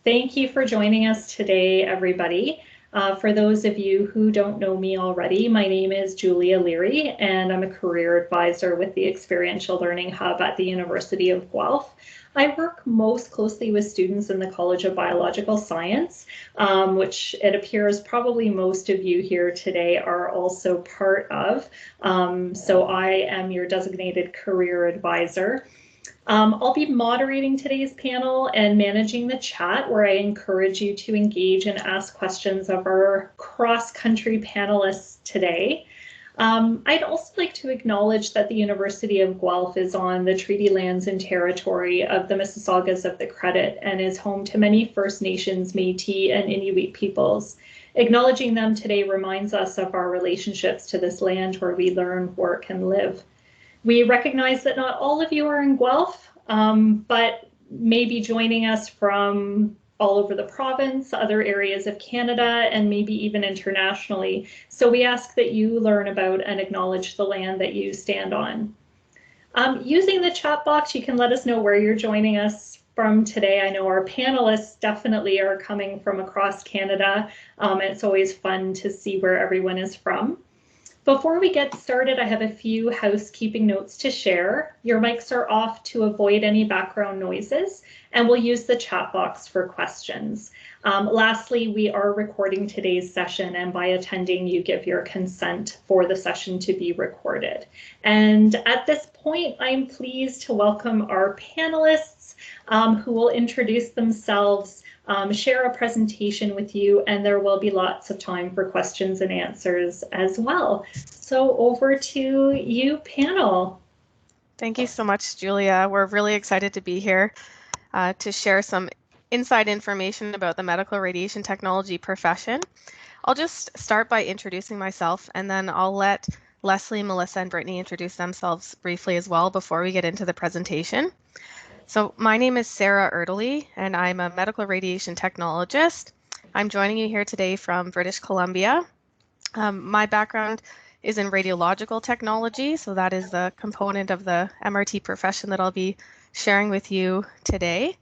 Thank you for joining us today, everybody. For those of you who don't know me already, my name is Julia Leary, and I'm a career advisor with the Experiential Learning Hub at the University of Guelph. I work most closely with students in the College of Biological Science, which it appears probably most of you here today are also part of. So I am your designated career advisor. I'll be moderating today's panel and managing the chat, where I encourage you to engage and ask questions of our cross-country panelists today. I'd also like to acknowledge that the University of Guelph is on the treaty lands and territory of the Mississaugas of the Credit and is home to many First Nations, Métis, and Inuit peoples. Acknowledging them today reminds us of our relationships to this land where we learn, work, and live. We recognize that not all of you are in Guelph, but may be joining us from all over the province, other areas of Canada, and maybe even internationally. So we ask that you learn about and acknowledge the land that you stand on. Using the chat box, you can let us know where you're joining us from today. I know our panelists definitely are coming from across Canada. It's always fun to see where everyone is from. Before we get started, I have a few housekeeping notes to share. Your mics are off to avoid any background noises, and we'll use the chat box for questions. Lastly, we are recording today's session, and by attending, you give your consent for the session to be recorded. And at this point, I'm pleased to welcome our panelists who will introduce themselves, share a presentation with you, and there will be lots of time for questions and answers as well. So over to you, panel. Thank you so much, Julia. We're really excited to be here to share some inside information about the medical radiation technology profession. I'll just start by introducing myself, and then I'll let Leslie, Melissa, and Brittany introduce themselves briefly as well before we get into the presentation. So my name is Sarah Erdely, and I'm a medical radiation technologist. I'm joining you here today from British Columbia. My background is in radiological technology, so that is the component of the MRT profession that I'll be sharing with you today.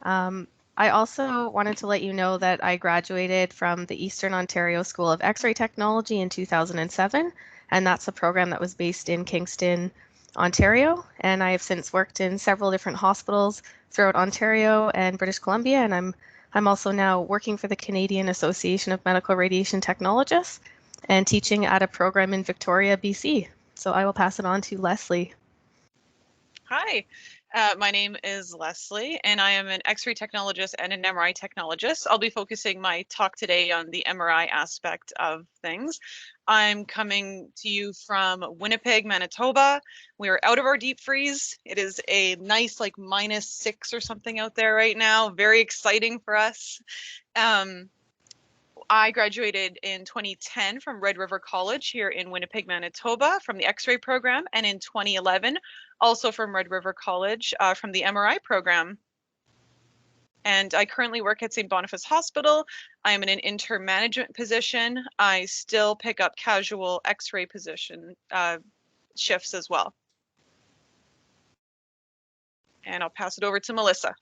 I also wanted to let you know that I graduated from the Eastern Ontario School of X-ray Technology in 2007, and that's a program that was based in Kingston, Ontario, and I have since worked in several different hospitals throughout Ontario and British Columbia, and I'm also now working for the Canadian Association of Medical Radiation Technologists and teaching at a program in Victoria, BC. So I will pass it on to Leslie. Hi, my name is Leslie, and I am an X-ray technologist and an MRI technologist. I'll be focusing my talk today on the MRI aspect of things. I'm coming to you from Winnipeg, Manitoba. We are out of our deep freeze. It is a nice like -6 or something out there right now. Very exciting for us. I graduated in 2010 from Red River College here in Winnipeg, Manitoba from the X-ray program, and in 2011 also from Red River College from the MRI program. And I currently work at St. Boniface Hospital. I am in an intern management position. I still pick up casual X-ray position shifts as well. And I'll pass it over to Melissa.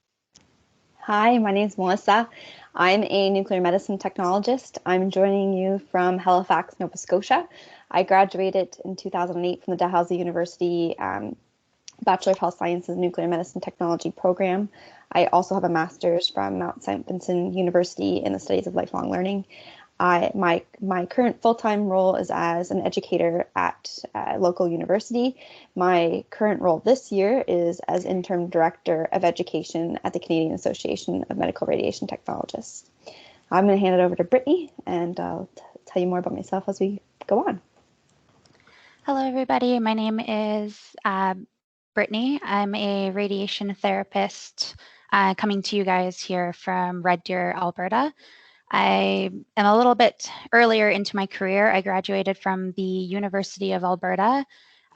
Hi, my name is Melissa. I'm a nuclear medicine technologist. I'm joining you from Halifax, Nova Scotia. I graduated in 2008 from the Dalhousie University Bachelor of Health Sciences Nuclear Medicine Technology program. I also have a master's from Mount St. Vincent University in the studies of lifelong learning. My current full-time role is as an educator at a local university. My current role this year is as interim director of education at the Canadian Association of Medical Radiation Technologists. I'm going to hand it over to Brittany, and I'll tell you more about myself as we go on. Hello, everybody. My name is Brittany. I'm a radiation therapist coming to you guys here from Red Deer, Alberta. I am a little bit earlier into my career. I graduated from the University of Alberta,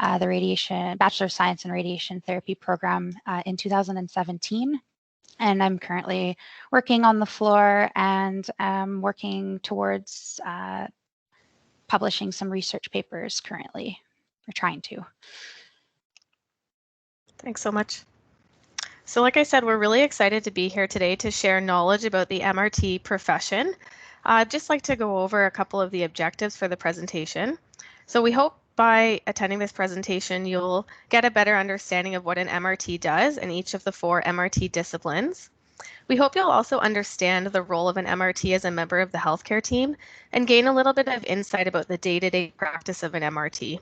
the Bachelor of Science in Radiation Therapy program in 2017. And I'm currently working on the floor and working towards publishing some research papers currently, or trying to. Thanks so much. So like I said, we're really excited to be here today to share knowledge about the MRT profession. I'd just like to go over a couple of the objectives for the presentation. So we hope by attending this presentation, you'll get a better understanding of what an MRT does in each of the 4 MRT disciplines. We hope you'll also understand the role of an MRT as a member of the healthcare team and gain a little bit of insight about the day-to-day practice of an MRT.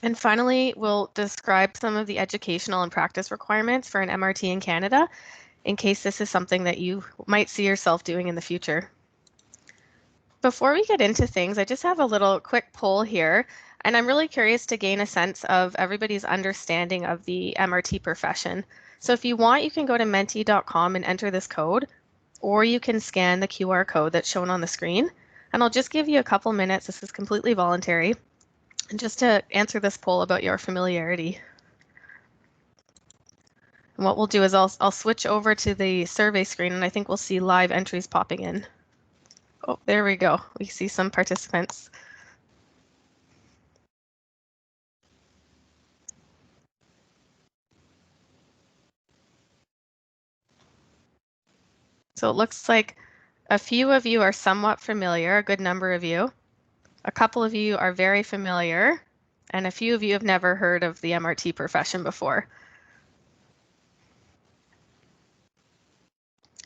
And finally, we'll describe some of the educational and practice requirements for an MRT in Canada, in case this is something that you might see yourself doing in the future. Before we get into things, I just have a little quick poll here, and I'm really curious to gain a sense of everybody's understanding of the MRT profession. So if you want, you can go to menti.com and enter this code, or you can scan the QR code that's shown on the screen. And I'll just give you a couple minutes. This is completely voluntary. And just to answer this poll about your familiarity. And what we'll do is I'll switch over to the survey screen, and I think we'll see live entries popping in. Oh, there we go. We see some participants. So it looks like a few of you are somewhat familiar, a good number of you. A couple of you are very familiar, and a few of you have never heard of the MRT profession before.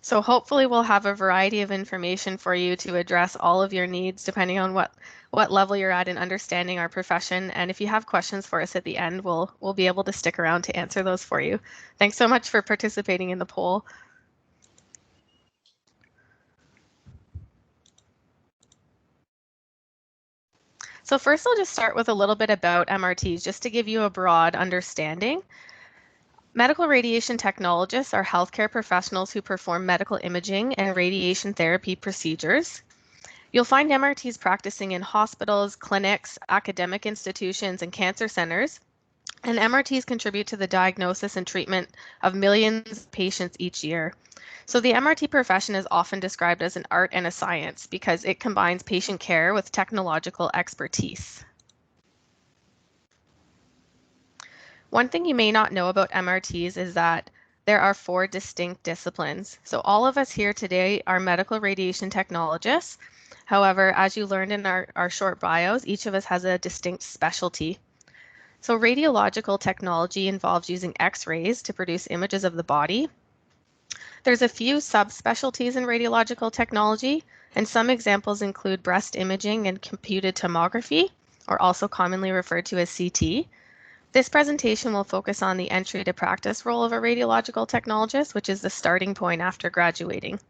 So hopefully we'll have a variety of information for you to address all of your needs depending on what level you're at in understanding our profession. And if you have questions for us at the end, we'll be able to stick around to answer those for you. Thanks so much for participating in the poll. So first I'll just start with a little bit about MRTs just to give you a broad understanding. Medical radiation technologists are healthcare professionals who perform medical imaging and radiation therapy procedures. You'll find MRTs practicing in hospitals, clinics, academic institutions, and cancer centers. And MRTs contribute to the diagnosis and treatment of millions of patients each year. So the MRT profession is often described as an art and a science because it combines patient care with technological expertise. One thing you may not know about MRTs is that there are 4 distinct disciplines. So all of us here today are medical radiation technologists. However, as you learned in our short bios, each of us has a distinct specialty. So radiological technology involves using X-rays to produce images of the body. There's a few subspecialties in radiological technology, and some examples include breast imaging and computed tomography, or also commonly referred to as CT. This presentation will focus on the entry to practice role of a radiological technologist, which is the starting point after graduating.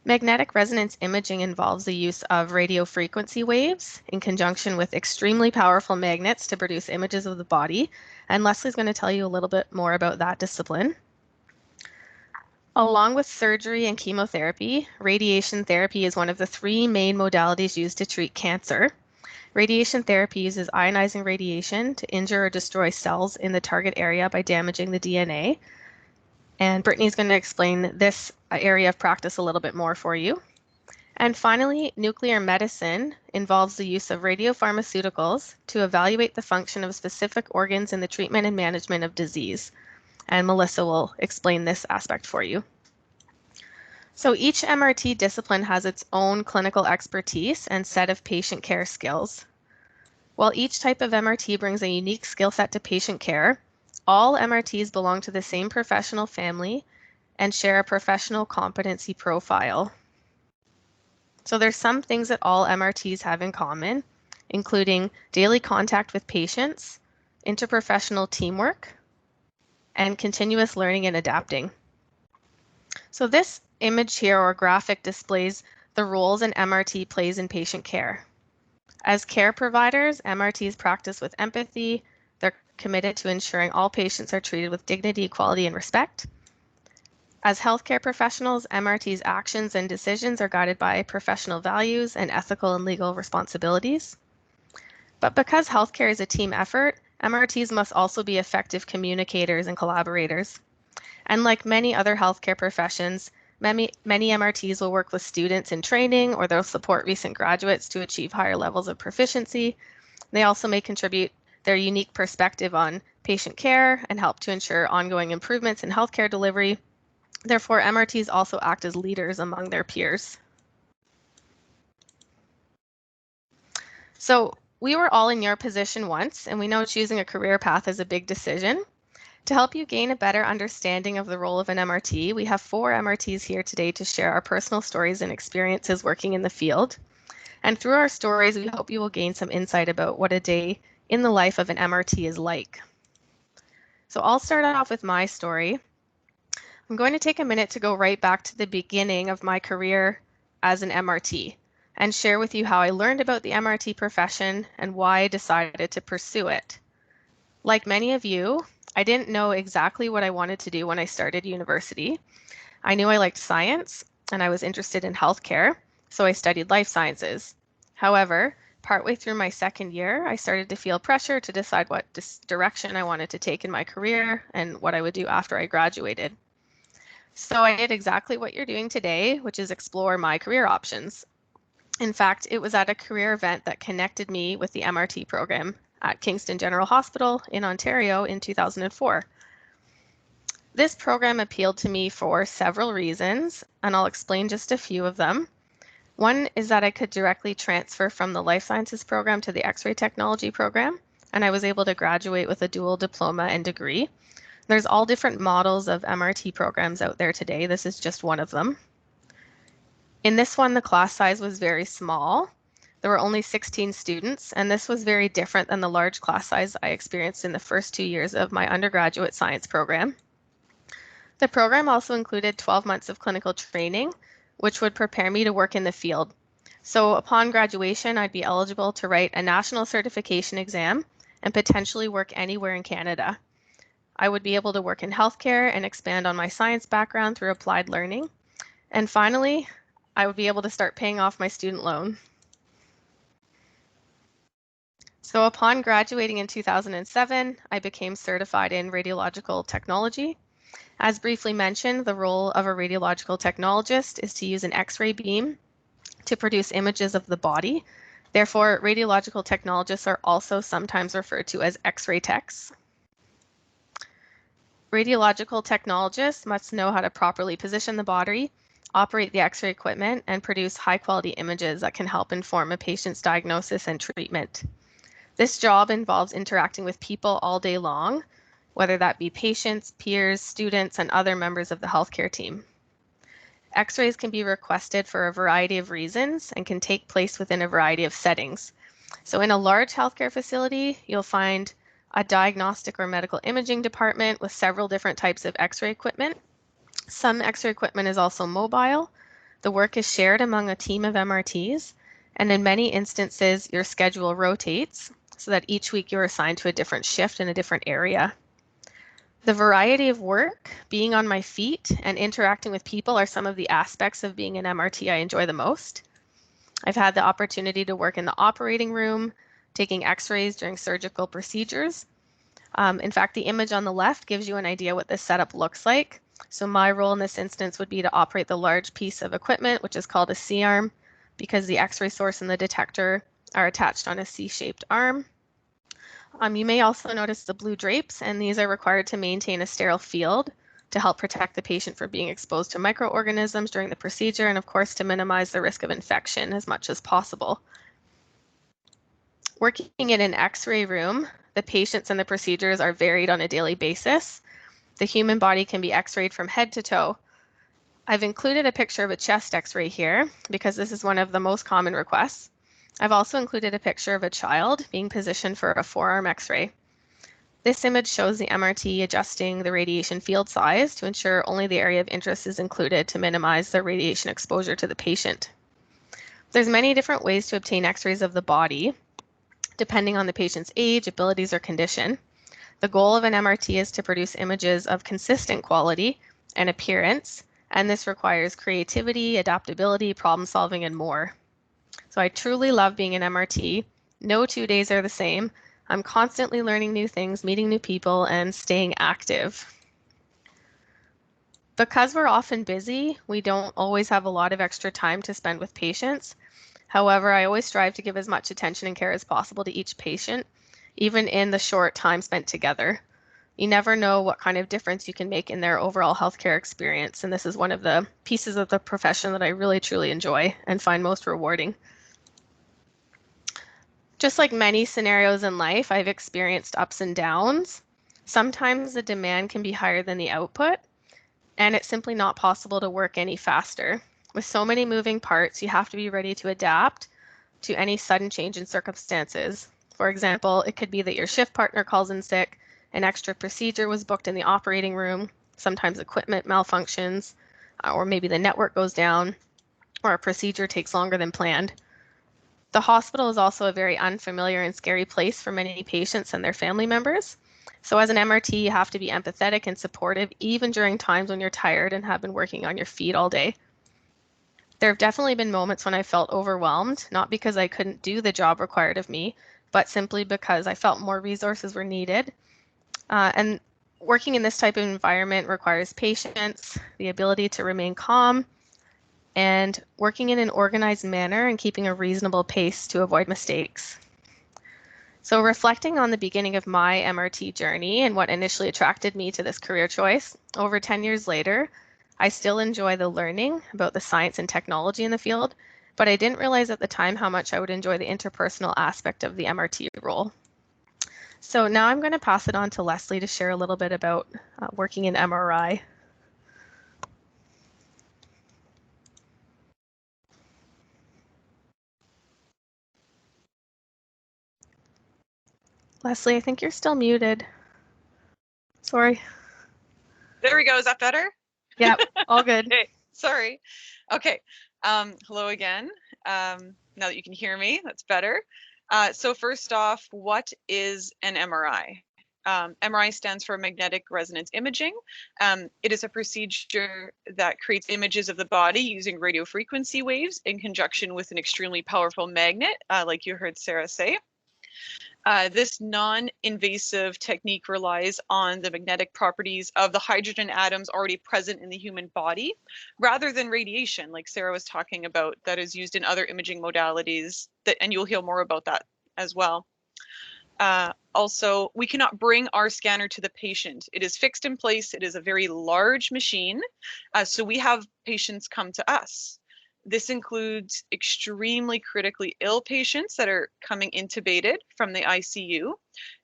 Magnetic resonance imaging involves the use of radio frequency waves in conjunction with extremely powerful magnets to produce images of the body, and Leslie's going to tell you a little bit more about that discipline. Along with surgery and chemotherapy, radiation therapy is one of the 3 main modalities used to treat cancer. Radiation therapy uses ionizing radiation to injure or destroy cells in the target area by damaging the DNA. And Brittany's going to explain this area of practice a little bit more for you. And finally, nuclear medicine involves the use of radiopharmaceuticals to evaluate the function of specific organs in the treatment and management of disease. And Melissa will explain this aspect for you. So each MRT discipline has its own clinical expertise and set of patient care skills. While each type of MRT brings a unique skill set to patient care, all MRTs belong to the same professional family and share a professional competency profile. So there's some things that all MRTs have in common, including daily contact with patients, interprofessional teamwork, and continuous learning and adapting. So this image here or graphic displays the roles an MRT plays in patient care. As care providers, MRTs practice with empathy. They're committed to ensuring all patients are treated with dignity, equality, and respect. As healthcare professionals, MRT's actions and decisions are guided by professional values and ethical and legal responsibilities. But because healthcare is a team effort, MRTs must also be effective communicators and collaborators. And like many other healthcare professions, many MRTs will work with students in training, or they'll support recent graduates to achieve higher levels of proficiency. They also may contribute their unique perspective on patient care and help to ensure ongoing improvements in healthcare delivery. Therefore, MRTs also act as leaders among their peers. So we were all in your position once, and we know choosing a career path is a big decision. To help you gain a better understanding of the role of an MRT, we have 4 MRTs here today to share our personal stories and experiences working in the field. And through our stories, we hope you will gain some insight about what a day in the life of an MRT is like. So I'll start off with my story. I'm going to take a minute to go right back to the beginning of my career as an MRT and share with you how I learned about the MRT profession and why I decided to pursue it. Like many of you, I didn't know exactly what I wanted to do when I started university. I knew I liked science and I was interested in healthcare, so I studied life sciences. However, partway through my second year, I started to feel pressure to decide what direction I wanted to take in my career and what I would do after I graduated. So I did exactly what you're doing today, which is explore my career options. In fact, it was at a career event that connected me with the MRT program at Kingston General Hospital in Ontario in 2004. This program appealed to me for several reasons, and I'll explain just a few of them. One is that I could directly transfer from the life sciences program to the X-ray technology program, and I was able to graduate with a dual diploma and degree. There's all different models of MRT programs out there today. This is just one of them. In this one, the class size was very small. There were only 16 students, and this was very different than the large class size I experienced in the first 2 years of my undergraduate science program. The program also included 12 months of clinical training, which would prepare me to work in the field. So upon graduation, I'd be eligible to write a national certification exam and potentially work anywhere in Canada. I would be able to work in healthcare and expand on my science background through applied learning. And finally, I would be able to start paying off my student loan. So upon graduating in 2007, I became certified in radiological technology. As briefly mentioned, the role of a radiological technologist is to use an X-ray beam to produce images of the body. Therefore, radiological technologists are also sometimes referred to as X-ray techs. Radiological technologists must know how to properly position the body, operate the X-ray equipment, and produce high-quality images that can help inform a patient's diagnosis and treatment. This job involves interacting with people all day long, whether that be patients, peers, students, and other members of the healthcare team. X-rays can be requested for a variety of reasons and can take place within a variety of settings. So in a large healthcare facility, you'll find a diagnostic or medical imaging department with several different types of X-ray equipment. Some X-ray equipment is also mobile. The work is shared among a team of MRTs, and in many instances, your schedule rotates so that each week you're assigned to a different shift in a different area. The variety of work, being on my feet, and interacting with people are some of the aspects of being an MRT I enjoy the most. I've had the opportunity to work in the operating room, taking X-rays during surgical procedures. In fact, the image on the left gives you an idea what this setup looks like. So my role in this instance would be to operate the large piece of equipment, which is called a C-arm, because the X-ray source and the detector are attached on a C-shaped arm. You may also notice the blue drapes, and these are required to maintain a sterile field to help protect the patient from being exposed to microorganisms during the procedure, and of course to minimize the risk of infection as much as possible. Working in an X-ray room, the patients and the procedures are varied on a daily basis. The human body can be X-rayed from head to toe. I've included a picture of a chest X-ray here because this is one of the most common requests. I've also included a picture of a child being positioned for a forearm X-ray. This image shows the MRT adjusting the radiation field size to ensure only the area of interest is included to minimize the radiation exposure to the patient. There's many different ways to obtain X-rays of the body, depending on the patient's age, abilities, or condition. The goal of an MRT is to produce images of consistent quality and appearance, and this requires creativity, adaptability, problem solving, and more. So I truly love being an MRT. No 2 days are the same. I'm constantly learning new things, meeting new people, and staying active. Because we're often busy, we don't always have a lot of extra time to spend with patients. However, I always strive to give as much attention and care as possible to each patient, even in the short time spent together. You never know what kind of difference you can make in their overall healthcare experience. And this is one of the pieces of the profession that I really truly enjoy and find most rewarding. Just like many scenarios in life, I've experienced ups and downs. Sometimes the demand can be higher than the output, and it's simply not possible to work any faster. With so many moving parts, you have to be ready to adapt to any sudden change in circumstances. For example, it could be that your shift partner calls in sick, an extra procedure was booked in the operating room, sometimes equipment malfunctions, or maybe the network goes down, or a procedure takes longer than planned. The hospital is also a very unfamiliar and scary place for many patients and their family members. So as an MRT, you have to be empathetic and supportive, even during times when you're tired and have been working on your feet all day. There have definitely been moments when I felt overwhelmed, not because I couldn't do the job required of me, but simply because I felt more resources were needed. And working in this type of environment requires patience, the ability to remain calm, and working in an organized manner and keeping a reasonable pace to avoid mistakes. So reflecting on the beginning of my MRT journey and what initially attracted me to this career choice, over 10 years later, I still enjoy the learning about the science and technology in the field, but I didn't realize at the time how much I would enjoy the interpersonal aspect of the MRT role. So now I'm going to pass it on to Leslie to share a little bit about working in MRI. Leslie, I think you're still muted. Sorry. There we go. Is that better? Yeah, all good. Okay, sorry. Okay. Hello again. Now that you can hear me, that's better. So first off, what is an MRI? MRI stands for magnetic resonance imaging. It is a procedure that creates images of the body using radio frequency waves in conjunction with an extremely powerful magnet, like you heard Sarah say. This non-invasive technique relies on the magnetic properties of the hydrogen atoms already present in the human body, rather than radiation, like Sarah was talking about, that is used in other imaging modalities, and you'll hear more about that as well. Also, we cannot bring our scanner to the patient. It is fixed in place. It is a very large machine. So we have patients come to us. This includes extremely critically ill patients that are coming intubated from the ICU,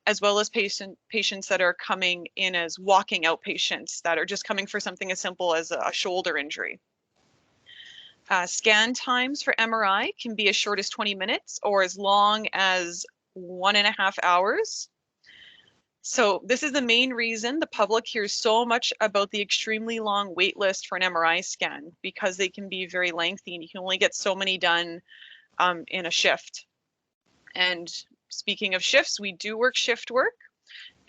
as well as patients that are coming in as walking out patients that are just coming for something as simple as a shoulder injury. Scan times for MRI can be as short as 20 minutes or as long as 1.5 hours. So this is the main reason the public hears so much about the extremely long wait list for an MRI scan, because they can be very lengthy and you can only get so many done in a shift. And speaking of shifts, we do work shift work.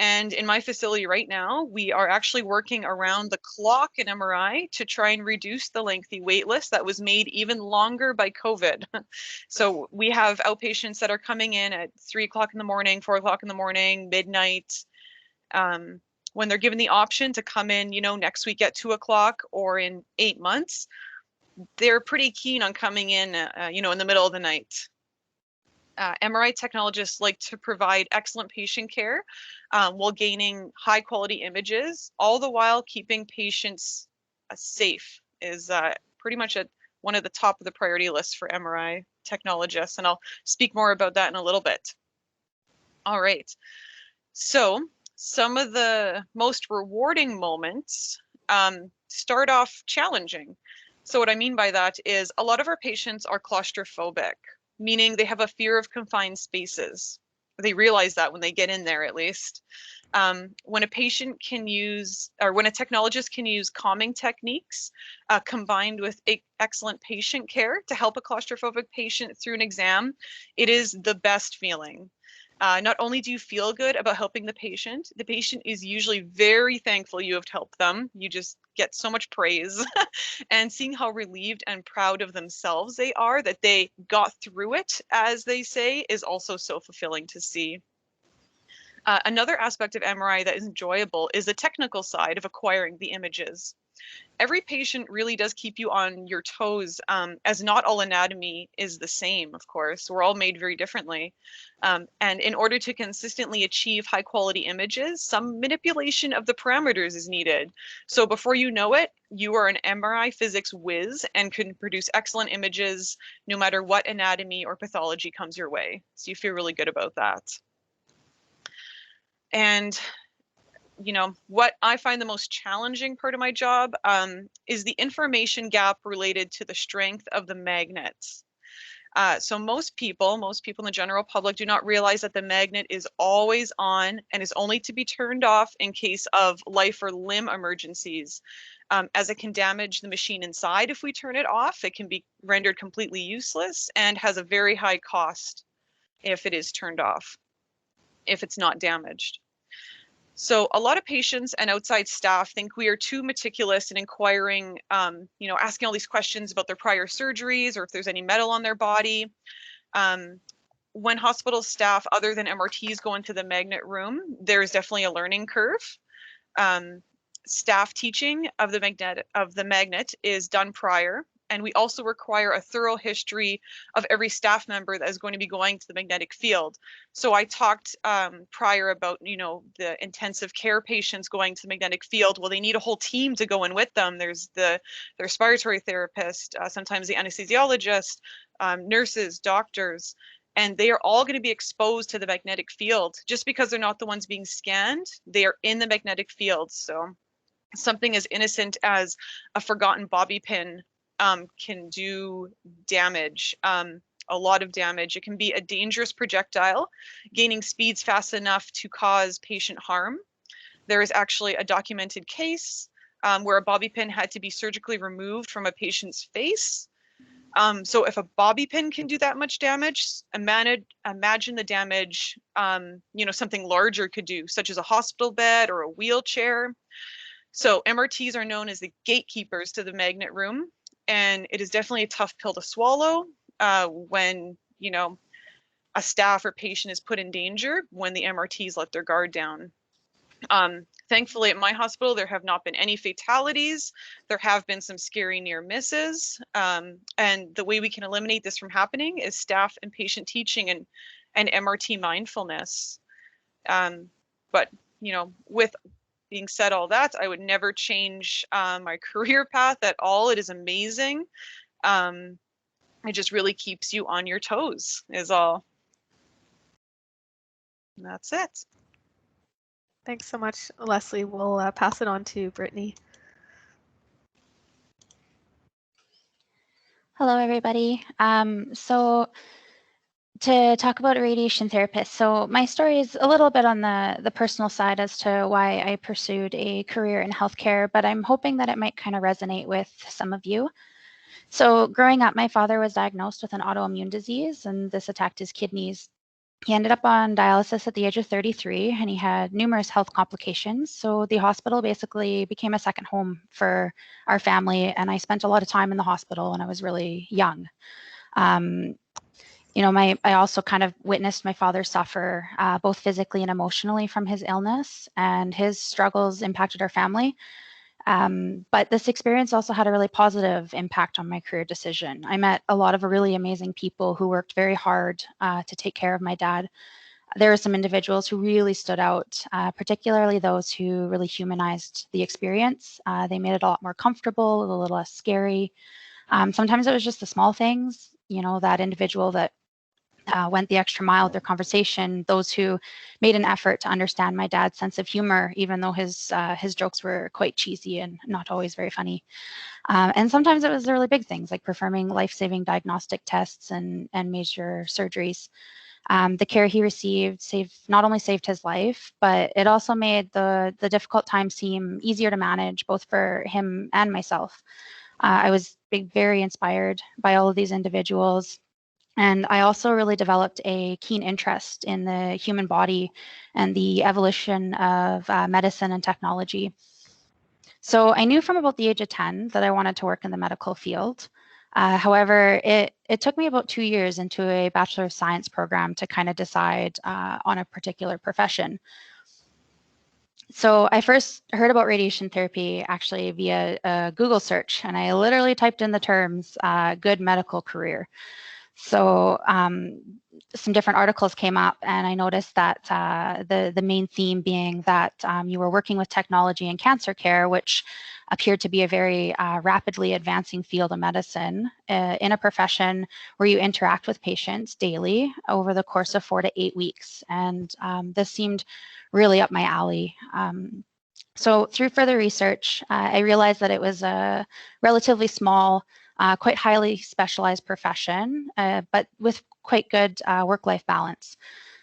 And in my facility right now, we are actually working around the clock in MRI to try and reduce the lengthy wait list that was made even longer by COVID. So we have outpatients that are coming in at 3 o'clock in the morning, 4 o'clock in the morning, midnight. When they're given the option to come in, next week at 2 o'clock or in 8 months, they're pretty keen on coming in, in the middle of the night. MRI technologists like to provide excellent patient care while gaining high quality images, all the while keeping patients safe is pretty much one of the top of the priority list for MRI technologists. And I'll speak more about that in a little bit. All right. So some of the most rewarding moments start off challenging. So what I mean by that is a lot of our patients are claustrophobic, meaning they have a fear of confined spaces. They realize that when they get in there, at least. When a patient can use, or when a technologist can use calming techniques combined with excellent patient care to help a claustrophobic patient through an exam, it is the best feeling. Not only do you feel good about helping the patient is usually very thankful you have helped them. You just get so much praise. And seeing how relieved and proud of themselves they are that they got through it, as they say, is also so fulfilling to see. Another aspect of MRI that is enjoyable is the technical side of acquiring the images. every patient really does keep you on your toes, as not all anatomy is the same, of course. We're all made very differently. And in order to consistently achieve high quality images, some manipulation of the parameters is needed. So before you know it, you are an MRI physics whiz and can produce excellent images no matter what anatomy or pathology comes your way. So you feel really good about that. And you know, what I find the most challenging part of my job is the information gap related to the strength of the magnets. So most people in the general public do not realize that the magnet is always on and is only to be turned off in case of life or limb emergencies, as it can damage the machine inside if we turn it off. It can be rendered completely useless and has a very high cost if it is turned off, if it's not damaged. So a lot of patients and outside staff think we are too meticulous in inquiring, you know, asking all these questions about their prior surgeries or if there's any metal on their body. When hospital staff other than MRTs go into the magnet room, there's definitely a learning curve. Staff teaching of the magnet is done prior. And we also require a thorough history of every staff member that is going to be going to the magnetic field. So I talked prior about, you know, the intensive care patients going to the magnetic field. Well, they need a whole team to go in with them. There's the respiratory therapist, sometimes the anesthesiologist, nurses, doctors, and they are all going to be exposed to the magnetic field. Just because they're not the ones being scanned, they are in the magnetic field. So something as innocent as a forgotten bobby pin can do damage, a lot of damage. It can be a dangerous projectile, gaining speeds fast enough to cause patient harm. There is actually a documented case where a bobby pin had to be surgically removed from a patient's face. So if a bobby pin can do that much damage, imagine the damage, you know, something larger could do, such as a hospital bed or a wheelchair. So MRTs are known as the gatekeepers to the magnet room. And it is definitely a tough pill to swallow when, you know, a staff or patient is put in danger when the MRTs let their guard down. Thankfully, at my hospital, there have not been any fatalities. There have been some scary near misses. And the way we can eliminate this from happening is staff and patient teaching and MRT mindfulness. But, you know, with being said all that, I would never change my career path at all. It is amazing. It just really keeps you on your toes is all. And that's it. Thanks so much, Leslie. We'll pass it on to Brittany. Hello, everybody. So to talk about a radiation therapist. So my story is a little bit on the personal side as to why I pursued a career in healthcare, but I'm hoping that it might kind of resonate with some of you. So growing up, my father was diagnosed with an autoimmune disease, and this attacked his kidneys. He ended up on dialysis at the age of 33, and he had numerous health complications. So the hospital basically became a second home for our family, and I spent a lot of time in the hospital when I was really young. You know, I also kind of witnessed my father suffer both physically and emotionally from his illness, and his struggles impacted our family. But this experience also had a really positive impact on my career decision. I met a lot of really amazing people who worked very hard to take care of my dad. There were some individuals who really stood out, particularly those who really humanized the experience. They made it a lot more comfortable, a little less scary. Sometimes it was just the small things, you know, that individual that went the extra mile with their conversation, those who made an effort to understand my dad's sense of humor, even though his jokes were quite cheesy and not always very funny. And sometimes it was the really big things like performing life-saving diagnostic tests and major surgeries. The care he received not only saved his life, but it also made the difficult times seem easier to manage, both for him and myself. I was very inspired by all of these individuals. And I also really developed a keen interest in the human body and the evolution of medicine and technology. So I knew from about the age of 10 that I wanted to work in the medical field. However, it took me about 2 years into a Bachelor of Science program to kind of decide on a particular profession. So I first heard about radiation therapy actually via a Google search, and I literally typed in the terms good medical career. So some different articles came up, and I noticed that the main theme being that you were working with technology in cancer care, which appeared to be a very rapidly advancing field of medicine in a profession where you interact with patients daily over the course of 4 to 8 weeks. And this seemed really up my alley. So through further research, I realized that it was a relatively small, quite highly specialized profession, but with quite good work-life balance.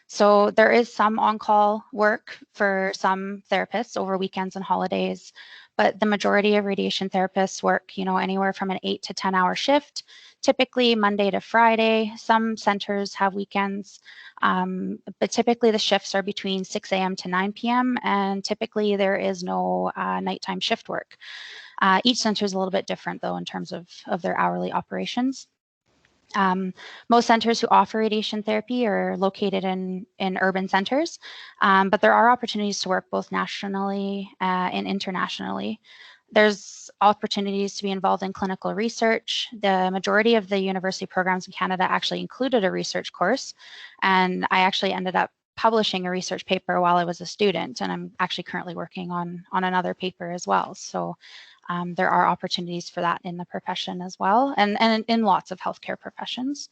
So there is some on-call work for some therapists over weekends and holidays, but the majority of radiation therapists work, anywhere from an 8 to 10-hour shift, typically Monday to Friday. Some centers have weekends, but typically the shifts are between 6 a.m. to 9 p.m. and typically there is no nighttime shift work. Each center is a little bit different though in terms of their hourly operations. Most centers who offer radiation therapy are located in urban centers, but there are opportunities to work both nationally and internationally. There's opportunities to be involved in clinical research. The majority of the university programs in Canada actually included a research course, and I actually ended up publishing a research paper while I was a student, and I'm actually currently working on another paper as well. So there are opportunities for that in the profession as well, and in lots of healthcare professions.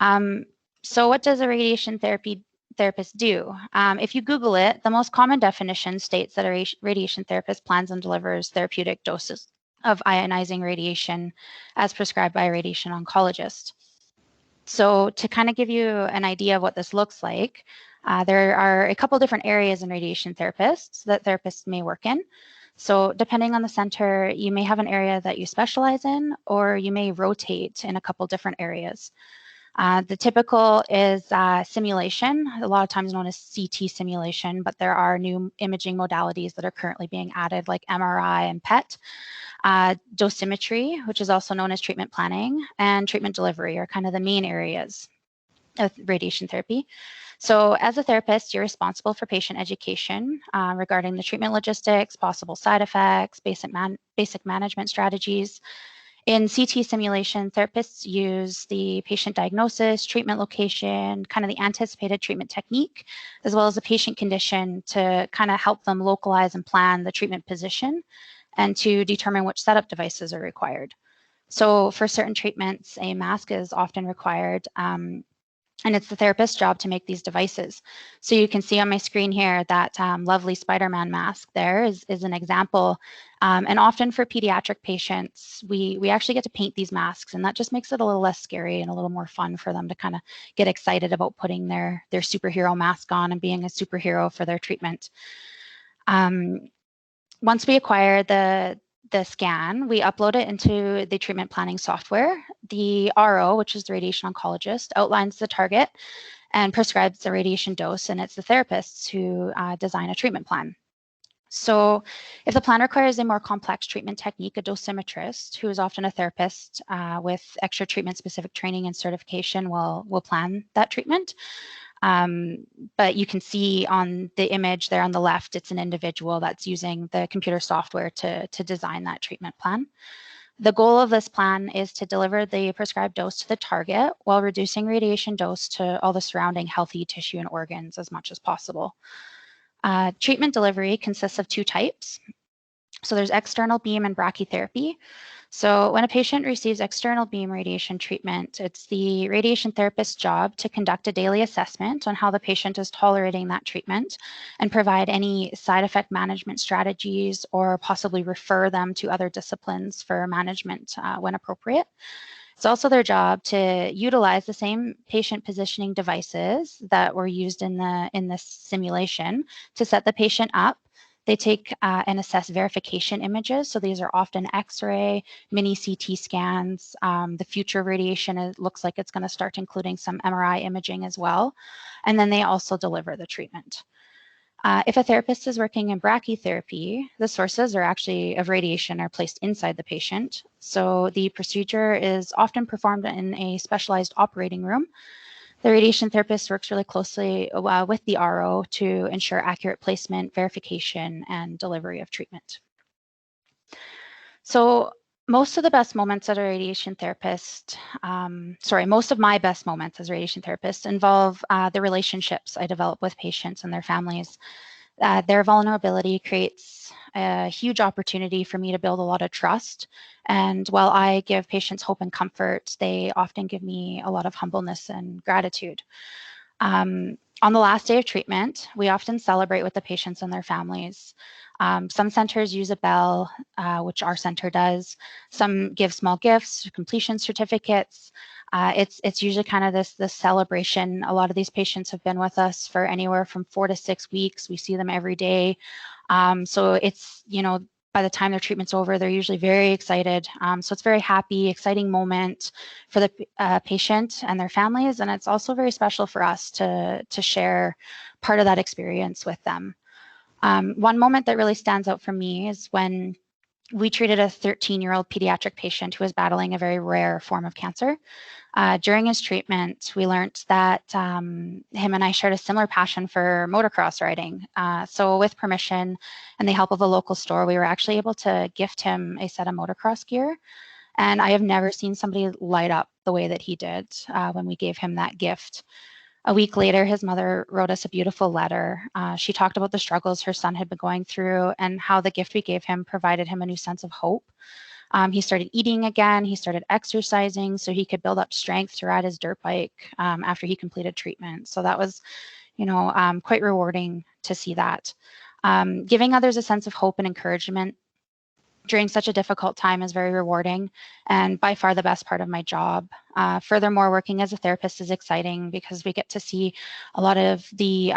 So what does a radiation therapist do? If you Google it, the most common definition states that a radiation therapist plans and delivers therapeutic doses of ionizing radiation as prescribed by a radiation oncologist. So to kind of give you an idea of what this looks like, there are a couple different areas in radiation therapists that therapists may work in. So depending on the center, you may have an area that you specialize in, or you may rotate in a couple different areas. The typical is simulation, a lot of times known as CT simulation, but there are new imaging modalities that are currently being added like MRI and PET. Dosimetry, which is also known as treatment planning, and treatment delivery are kind of the main areas of radiation therapy. So as a therapist, you're responsible for patient education regarding the treatment logistics, possible side effects, basic management strategies. In CT simulation, therapists use the patient diagnosis, treatment location, kind of the anticipated treatment technique, as well as the patient condition to kind of help them localize and plan the treatment position and to determine which setup devices are required. So for certain treatments, a mask is often required, and it's the therapist's job to make these devices. So you can see on my screen here that lovely Spider-Man mask there is an example. And often for pediatric patients, we actually get to paint these masks, and that just makes it a little less scary and a little more fun for them to kind of get excited about putting their superhero mask on and being a superhero for their treatment. Once we acquire the scan, we upload it into the treatment planning software. The RO, which is the radiation oncologist, outlines the target and prescribes the radiation dose, and it's the therapists who design a treatment plan. So if the plan requires a more complex treatment technique, a dosimetrist, who is often a therapist with extra treatment-specific training and certification, will plan that treatment. But you can see on the image there on the left, it's an individual that's using the computer software to design that treatment plan. The goal of this plan is to deliver the prescribed dose to the target while reducing radiation dose to all the surrounding healthy tissue and organs as much as possible. Treatment delivery consists of two types. So there's external beam and brachytherapy. So when a patient receives external beam radiation treatment, it's the radiation therapist's job to conduct a daily assessment on how the patient is tolerating that treatment and provide any side effect management strategies or possibly refer them to other disciplines for management when appropriate. It's also their job to utilize the same patient positioning devices that were used in this simulation to set the patient up. They take and assess verification images. So these are often X-ray, mini CT scans. The future radiation, it looks like it's going to start including some MRI imaging as well. And then they also deliver the treatment. If a therapist is working in brachytherapy, the sources of radiation are placed inside the patient. So the procedure is often performed in a specialized operating room. The radiation therapist works really closely with the RO to ensure accurate placement, verification, and delivery of treatment. So most of the best moments as a radiation therapist, most of my best moments as a radiation therapist involve the relationships I develop with patients and their families. Their vulnerability creates a huge opportunity for me to build a lot of trust. And while I give patients hope and comfort, they often give me a lot of humbleness and gratitude. On the last day of treatment, we often celebrate with the patients and their families. Some centers use a bell, which our center does. Some give small gifts, completion certificates. It's usually kind of this celebration. A lot of these patients have been with us for anywhere from 4 to 6 weeks. We see them every day. So it's, by the time their treatment's over, they're usually very excited. So it's a very happy, exciting moment for the patient and their families. And it's also very special for us to share part of that experience with them. One moment that really stands out for me is when we treated a 13-year-old pediatric patient who was battling a very rare form of cancer. During his treatment, we learned that him and I shared a similar passion for motocross riding. So with permission and the help of a local store, we were actually able to gift him a set of motocross gear. And I have never seen somebody light up the way that he did when we gave him that gift. A week later, his mother wrote us a beautiful letter. She talked about the struggles her son had been going through and how the gift we gave him provided him a new sense of hope. He started eating again. He started exercising so he could build up strength to ride his dirt bike after he completed treatment. So that was, quite rewarding to see that. Giving others a sense of hope and encouragement during such a difficult time is very rewarding and by far the best part of my job. Furthermore, working as a therapist is exciting because we get to see a lot of the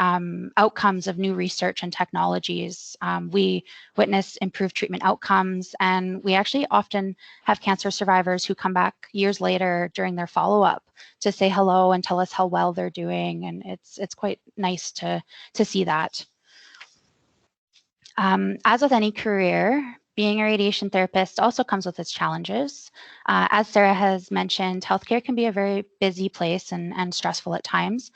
outcomes of new research and technologies. We witness improved treatment outcomes, and we actually often have cancer survivors who come back years later during their follow-up to say hello and tell us how well they're doing, and it's quite nice to see that. As with any career, being a radiation therapist also comes with its challenges. As Sarah has mentioned, healthcare can be a very busy place and stressful at times.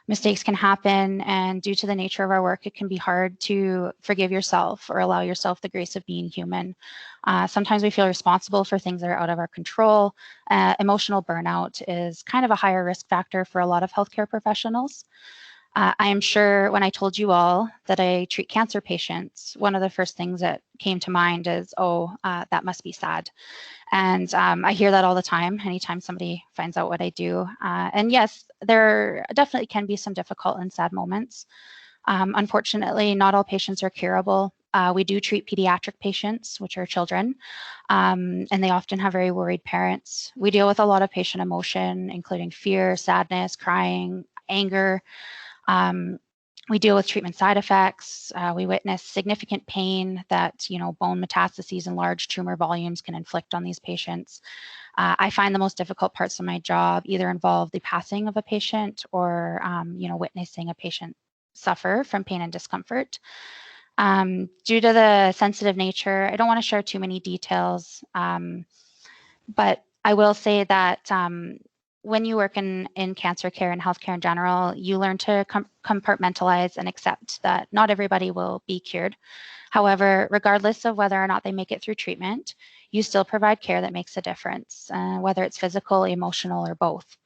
Mistakes can happen, and due to the nature of our work, it can be hard to forgive yourself or allow yourself the grace of being human. Sometimes we feel responsible for things that are out of our control. Emotional burnout is kind of a higher risk factor for a lot of healthcare professionals. I am sure when I told you all that I treat cancer patients, one of the first things that came to mind is, that must be sad. And I hear that all the time, anytime somebody finds out what I do. And yes, there definitely can be some difficult and sad moments. Unfortunately, not all patients are curable. We do treat pediatric patients, which are children, and they often have very worried parents. We deal with a lot of patient emotion, including fear, sadness, crying, anger. We deal with treatment side effects. We witness significant pain that, bone metastases and large tumor volumes can inflict on these patients. I find the most difficult parts of my job either involve the passing of a patient or, witnessing a patient suffer from pain and discomfort. Due to the sensitive nature, I don't want to share too many details, but I will say that when you work in cancer care and healthcare in general, you learn to compartmentalize and accept that not everybody will be cured. However, regardless of whether or not they make it through treatment, you still provide care that makes a difference, whether it's physical, emotional, or both.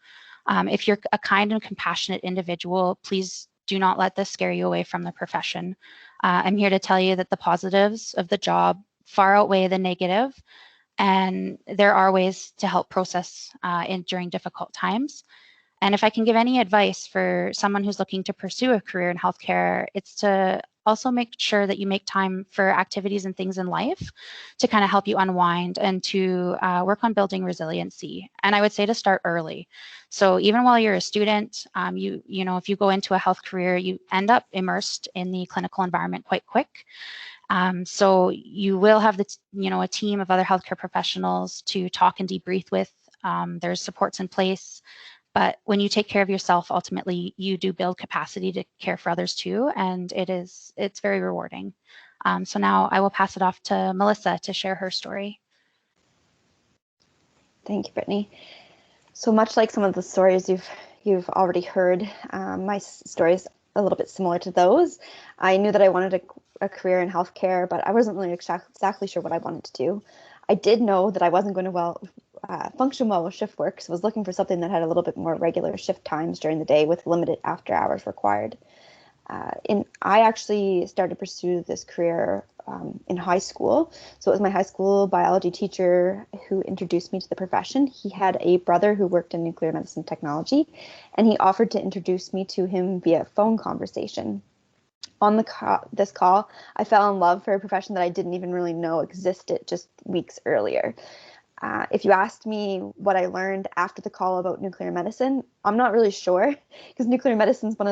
If you're a kind and compassionate individual, please do not let this scare you away from the profession. I'm here to tell you that the positives of the job far outweigh the negative, and there are ways to help process during difficult times. And if I can give any advice for someone who's looking to pursue a career in healthcare, it's to also make sure that you make time for activities and things in life to kind of help you unwind and to work on building resiliency. And I would say to start early. So even while you're a student, if you go into a health career, you end up immersed in the clinical environment quite quick. So you will have a team of other healthcare professionals to talk and debrief with. There's supports in place, but when you take care of yourself, ultimately you do build capacity to care for others too, and it's very rewarding. So now I will pass it off to Melissa to share her story. Thank you, Brittany. So much like some of the stories you've already heard my stories a little bit similar to those. I knew that I wanted a career in healthcare, but I wasn't really exactly sure what I wanted to do. I did know that I wasn't going to function well with shift work, so I was looking for something that had a little bit more regular shift times during the day with limited after hours required. I actually started to pursue this career in high school. So it was my high school biology teacher who introduced me to the profession. He had a brother who worked in nuclear medicine technology, and he offered to introduce me to him via phone conversation. On this call, I fell in love for a profession that I didn't even really know existed just weeks earlier. If you asked me what I learned after the call about nuclear medicine, I'm not really sure, because nuclear medicine is one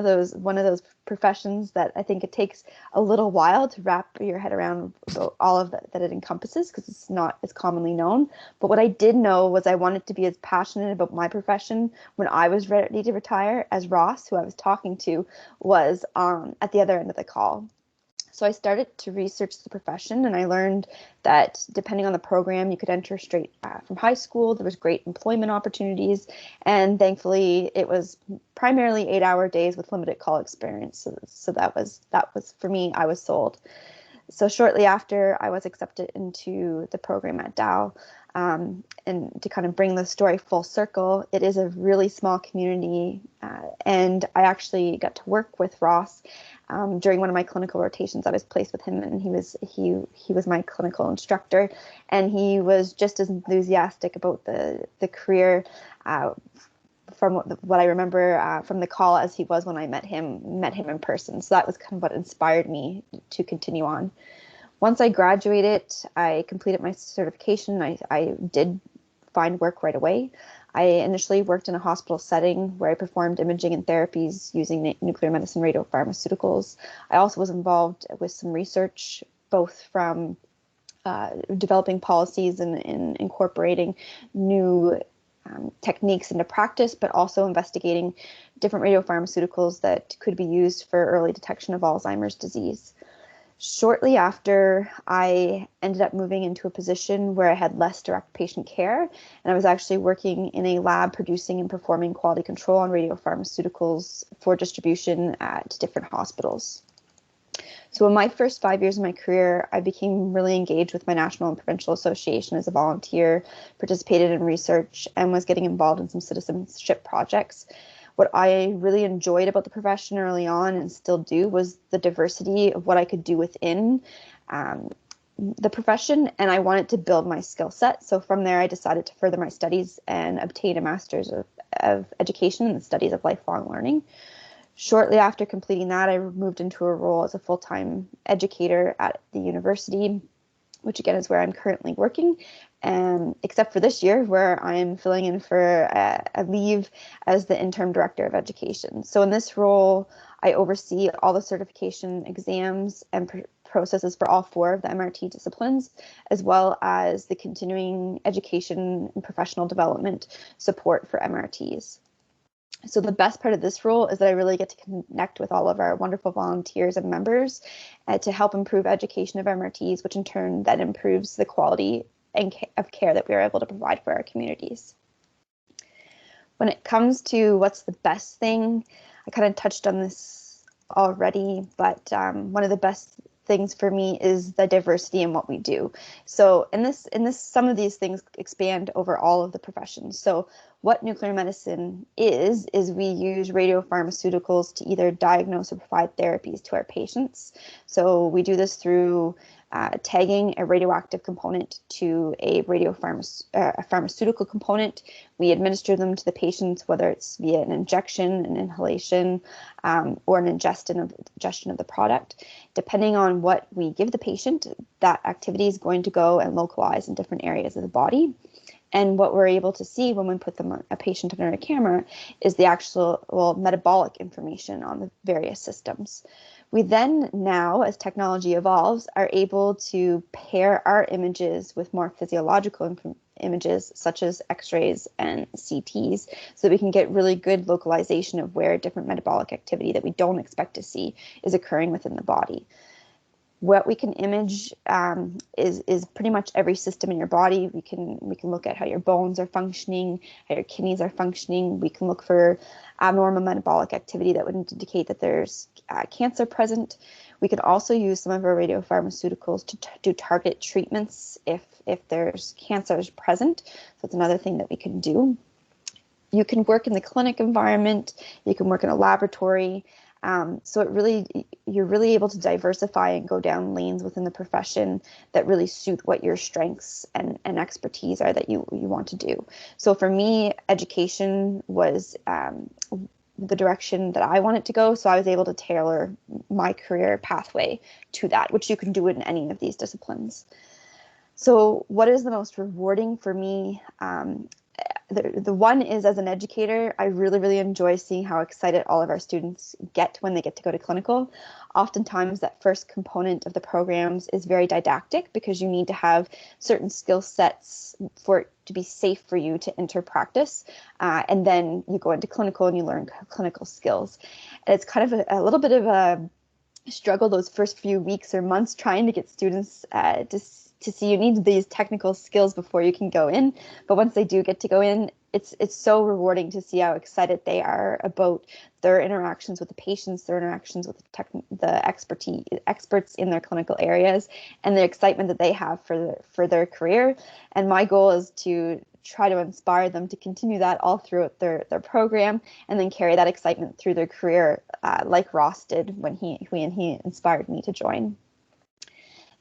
of those professions that I think it takes a little while to wrap your head around about all of that it encompasses, because it's not as commonly known. But what I did know was I wanted to be as passionate about my profession when I was ready to retire as Ross, who I was talking to, was at the other end of the call. So I started to research the profession, and I learned that depending on the program, you could enter straight from high school. There was great employment opportunities, and thankfully it was primarily 8-hour days with limited call experience. So that was for me, I was sold. So shortly after, I was accepted into the program at Dow. And to kind of bring the story full circle, it is a really small community, and I actually got to work with Ross during one of my clinical rotations. I was placed with him, and he was my clinical instructor, and he was just as enthusiastic about the career from what I remember from the call as he was when I met him in person. So that was kind of what inspired me to continue on. Once I graduated, I completed my certification. I did find work right away. I initially worked in a hospital setting where I performed imaging and therapies using nuclear medicine radiopharmaceuticals. I also was involved with some research, both from developing policies and incorporating new techniques into practice, but also investigating different radiopharmaceuticals that could be used for early detection of Alzheimer's disease. Shortly after, I ended up moving into a position where I had less direct patient care, and I was actually working in a lab producing and performing quality control on radiopharmaceuticals for distribution to different hospitals. So in my first 5 years of my career, I became really engaged with my national and provincial association as a volunteer, participated in research, and was getting involved in some citizenship projects. What I really enjoyed about the profession early on, and still do, was the diversity of what I could do within the profession, and I wanted to build my skill set. So from there, I decided to further my studies and obtain a master's of education in the studies of lifelong learning. Shortly after completing that, I moved into a role as a full-time educator at the university, which again is where I'm currently working, except for this year where I'm filling in for a leave as the interim director of education. So in this role, I oversee all the certification exams and processes for all 4 of the MRT disciplines, as well as the continuing education and professional development support for MRTs. So the best part of this role is that I really get to connect with all of our wonderful volunteers and members to help improve education of MRTs, which in turn then improves the quality of care that we are able to provide for our communities. When it comes to what's the best thing, I kind of touched on this already, but one of the best things for me is the diversity in what we do. So in this, some of these things expand over all of the professions. So what nuclear medicine is we use radiopharmaceuticals to either diagnose or provide therapies to our patients. So we do this through tagging a radioactive component to a pharmaceutical component. We administer them to the patients, whether it's via an injection, an inhalation, or an ingestion of the product. Depending on what we give the patient, that activity is going to go and localize in different areas of the body. And what we're able to see when we put a patient under a camera is the actual metabolic information on the various systems. We then now, as technology evolves, are able to pair our images with more physiological images such as X-rays and CTs, so that we can get really good localization of where different metabolic activity that we don't expect to see is occurring within the body. What we can image is pretty much every system in your body. We can look at how your bones are functioning, how your kidneys are functioning. We can look for abnormal metabolic activity that would indicate that there's cancer present. We can also use some of our radiopharmaceuticals to do targeted treatments if there's cancers present. So it's another thing that we can do. You can work in the clinic environment. You can work in a laboratory. So you're really able to diversify and go down lanes within the profession that really suit what your strengths and expertise are that you want to do. So for me, education was the direction that I wanted to go. So I was able to tailor my career pathway to that, which you can do in any of these disciplines. So what is the most rewarding for me? The one is, as an educator, I really enjoy seeing how excited all of our students get when they get to go to clinical. Oftentimes that first component of the programs is very didactic because you need to have certain skill sets for it to be safe for you to enter practice. And then you go into clinical and you learn clinical skills. And it's kind of a little bit of a struggle those first few weeks or months trying to get students to see you need these technical skills before you can go in. But once they do get to go in, it's so rewarding to see how excited they are about their interactions with the patients, their interactions with the experts in their clinical areas, and the excitement that they have for their career. And my goal is to try to inspire them to continue that all throughout their program, and then carry that excitement through their career, like Ross did when he inspired me to join.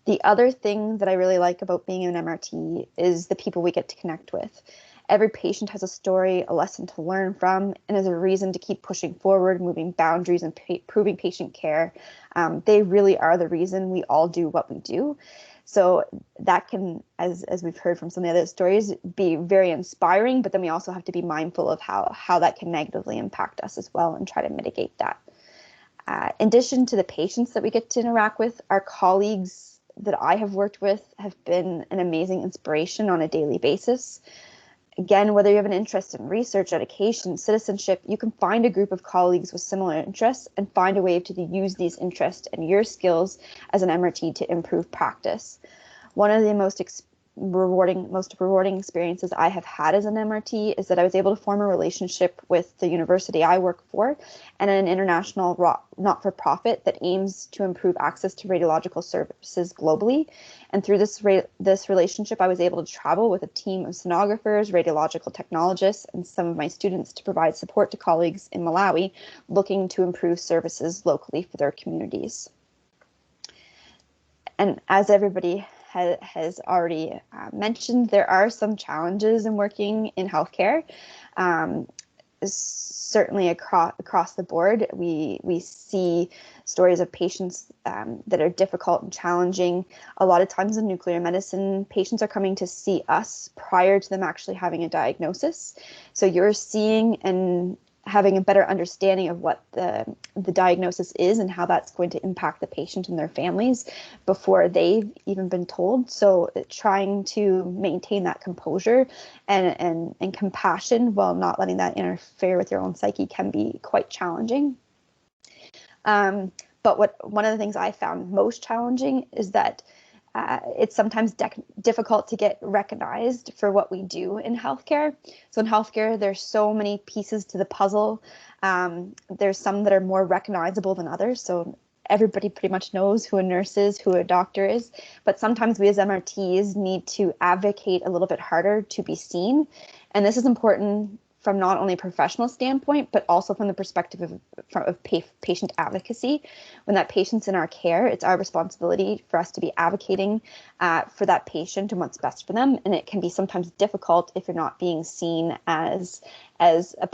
The other thing that I really like about being an MRT is the people we get to connect with. Every patient has a story, a lesson to learn from, and is a reason to keep pushing forward, moving boundaries, and improving patient care. They really are the reason we all do what we do. So that can, as we've heard from some of the other stories, be very inspiring, but then we also have to be mindful of how that can negatively impact us as well and try to mitigate that. In addition to the patients that we get to interact with, our colleagues that I have worked with have been an amazing inspiration on a daily basis. Again, whether you have an interest in research, education, citizenship, you can find a group of colleagues with similar interests and find a way to use these interests and your skills as an MRT to improve practice. One of the most rewarding experiences I have had as an MRT is that I was able to form a relationship with the university I work for and an international not-for-profit that aims to improve access to radiological services globally. And through this relationship, I was able to travel with a team of sonographers, radiological technologists, and some of my students to provide support to colleagues in Malawi looking to improve services locally for their communities. And as everybody has already mentioned, there are some challenges in working in healthcare. Certainly across the board, we see stories of patients that are difficult and challenging. A lot of times in nuclear medicine, patients are coming to see us prior to them actually having a diagnosis. So you're seeing and having a better understanding of what the diagnosis is and how that's going to impact the patient and their families before they've even been told. So trying to maintain that composure and compassion while not letting that interfere with your own psyche can be quite challenging. But one of the things I found most challenging is that it's sometimes difficult to get recognized for what we do in healthcare. So in healthcare, there's so many pieces to the puzzle. There's some that are more recognizable than others. So everybody pretty much knows who a nurse is, who a doctor is. But sometimes we as MRTs need to advocate a little bit harder to be seen. And this is important from not only a professional standpoint, but also from the perspective of patient advocacy. When that patient's in our care, it's our responsibility for us to be advocating for that patient and what's best for them. And it can be sometimes difficult if you're not being seen as a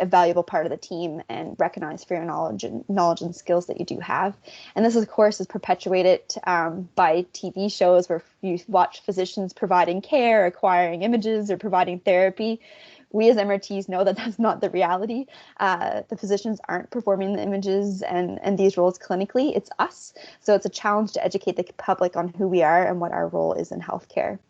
valuable part of the team and recognized for your knowledge and skills that you do have. And this, of course, is perpetuated by TV shows where you watch physicians providing care, acquiring images, or providing therapy. We as MRTs know that that's not the reality. The physicians aren't performing the images and these roles clinically. It's us. So it's a challenge to educate the public on who we are and what our role is in healthcare.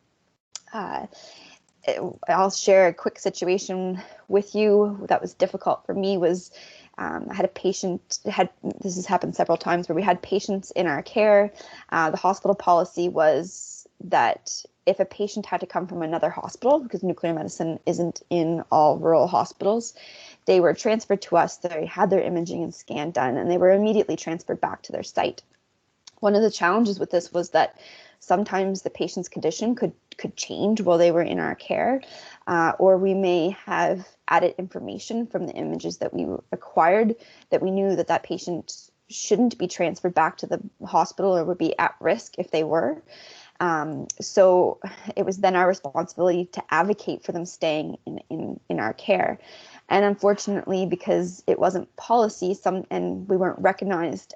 I'll share a quick situation with you that was difficult for me. Was I had a patient, this has happened several times, where we had patients in our care. The hospital policy was that if a patient had to come from another hospital, because nuclear medicine isn't in all rural hospitals, they were transferred to us, they had their imaging and scan done, and they were immediately transferred back to their site. One of the challenges with this was that sometimes the patient's condition could change while they were in our care, or we may have added information from the images that we acquired that we knew that patient shouldn't be transferred back to the hospital or would be at risk if they were. So it was then our responsibility to advocate for them staying in our care. And unfortunately, because it wasn't policy, and we weren't recognized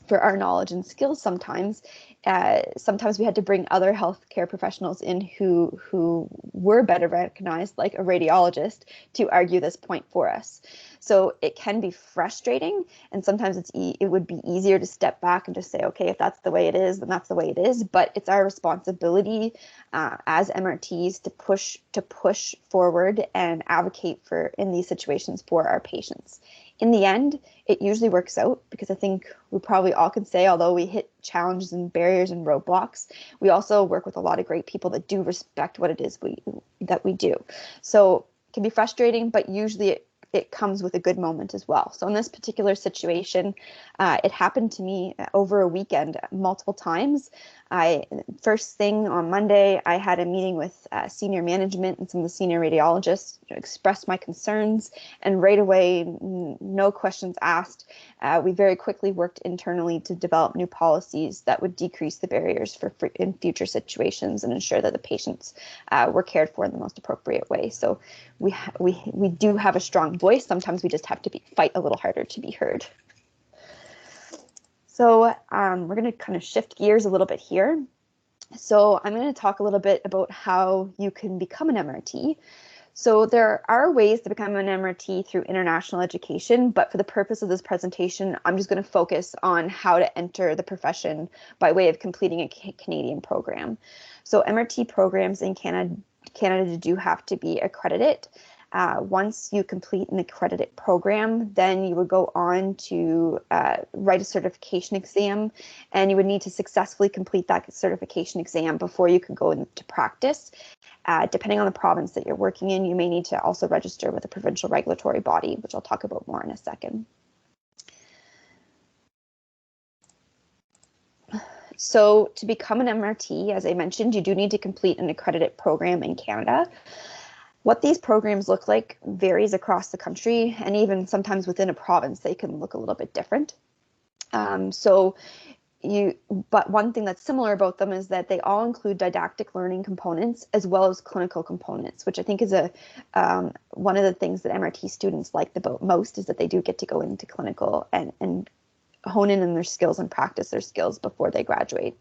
for our knowledge and skills sometimes we had to bring other healthcare professionals in who were better recognized, like a radiologist, to argue this point for us. So it can be frustrating, and sometimes it would be easier to step back and just say, okay, if that's the way it is, then that's the way it is. But it's our responsibility as MRTs to push forward and advocate in these situations for our patients. In the end, it usually works out, because I think we probably all can say, although we hit challenges and barriers and roadblocks, we also work with a lot of great people that do respect what it is that we do. So it can be frustrating, but usually it comes with a good moment as well. So in this particular situation, it happened to me over a weekend multiple times. First thing on Monday, I had a meeting with senior management and some of the senior radiologists to express my concerns, and right away, no questions asked, we very quickly worked internally to develop new policies that would decrease the barriers in future situations and ensure that the patients were cared for in the most appropriate way. So we do have a strong voice. Sometimes we just have to fight a little harder to be heard. So we're going to kind of shift gears a little bit here. So I'm going to talk a little bit about how you can become an MRT. So there are ways to become an MRT through international education, but for the purpose of this presentation, I'm just going to focus on how to enter the profession by way of completing a Canadian program. So MRT programs in Canada do have to be accredited. Once you complete an accredited program, then you would go on to write a certification exam, and you would need to successfully complete that certification exam before you could go into practice. Depending on the province that you're working in, you may need to also register with a provincial regulatory body, which I'll talk about more in a second. So to become an MRT, as I mentioned, you do need to complete an accredited program in Canada. What these programs look like varies across the country, and even sometimes within a province, they can look a little bit different. But one thing that's similar about them is that they all include didactic learning components as well as clinical components, which I think is one of the things that MRT students like the most, is that they do get to go into clinical and hone in on their skills and practice their skills before they graduate.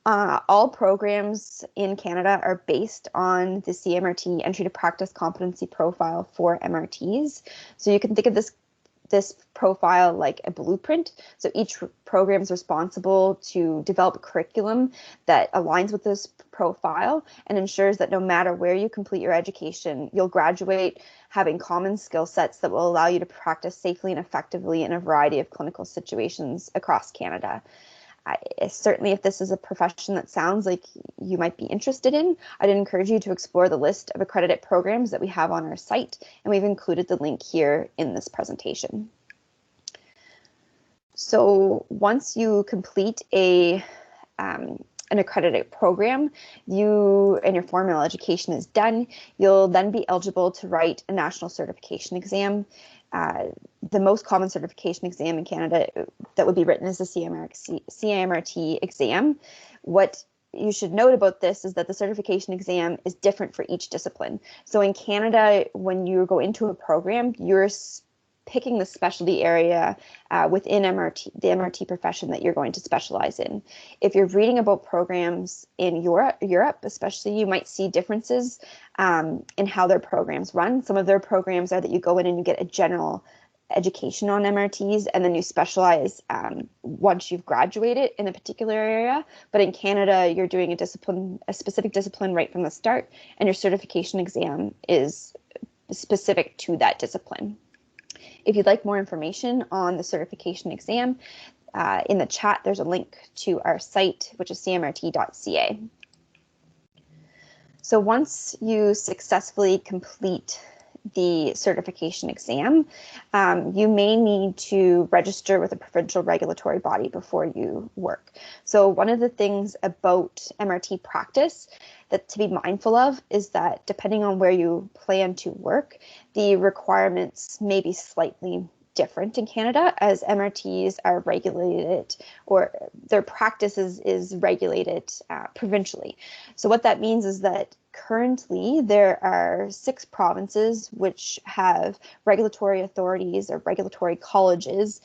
All programs in Canada are based on the CMRT Entry to Practice Competency Profile for MRTs. So you can think of this profile like a blueprint. So each program is responsible to develop a curriculum that aligns with this profile and ensures that no matter where you complete your education, you'll graduate having common skill sets that will allow you to practice safely and effectively in a variety of clinical situations across Canada. Certainly, if this is a profession that sounds like you might be interested in, I'd encourage you to explore the list of accredited programs that we have on our site, and we've included the link here in this presentation. So once you complete an accredited program, and your formal education is done, you'll then be eligible to write a national certification exam. The most common certification exam in Canada that would be written is the CMRT exam. What you should note about this is that the certification exam is different for each discipline. So in Canada, when you go into a program, you're picking the specialty area within the MRT profession that you're going to specialize in. If you're reading about programs in Europe especially, you might see differences in how their programs run. Some of their programs are that you go in and you get a general education on MRTs, and then you specialize once you've graduated in a particular area. But in Canada, you're doing a specific discipline right from the start, and your certification exam is specific to that discipline. If you'd like more information on the certification exam, in the chat, there's a link to our site, which is cmrt.ca. So once you successfully complete the certification exam, you may need to register with a provincial regulatory body before you work. So one of the things about MRT practice that to be mindful of is that depending on where you plan to work, the requirements may be slightly different in Canada, as MRTs are regulated, or their practice is regulated provincially. So what that means is that currently there are 6 provinces which have regulatory authorities or regulatory colleges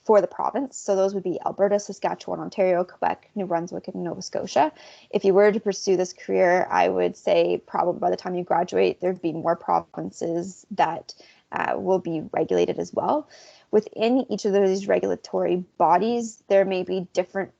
for the province. So those would be Alberta, Saskatchewan, Ontario, Quebec, New Brunswick, and Nova Scotia. If you were to pursue this career, I would say probably by the time you graduate, there'd be more provinces that will be regulated as well. Within each of these regulatory bodies, there may be different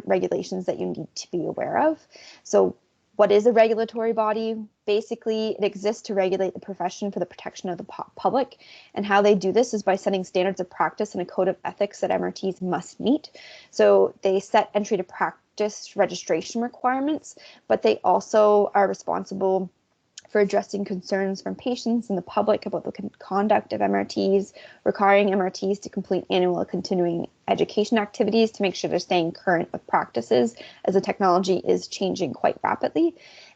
regulations that you need to be aware of. So what is a regulatory body? Basically, it exists to regulate the profession for the protection of the public. And how they do this is by setting standards of practice and a code of ethics that MRTs must meet. So they set entry to practice registration requirements, but they also are responsible for addressing concerns from patients and the public about the conduct of MRTs, requiring MRTs to complete annual continuing education activities to make sure they're staying current with practices, as the technology is changing quite rapidly.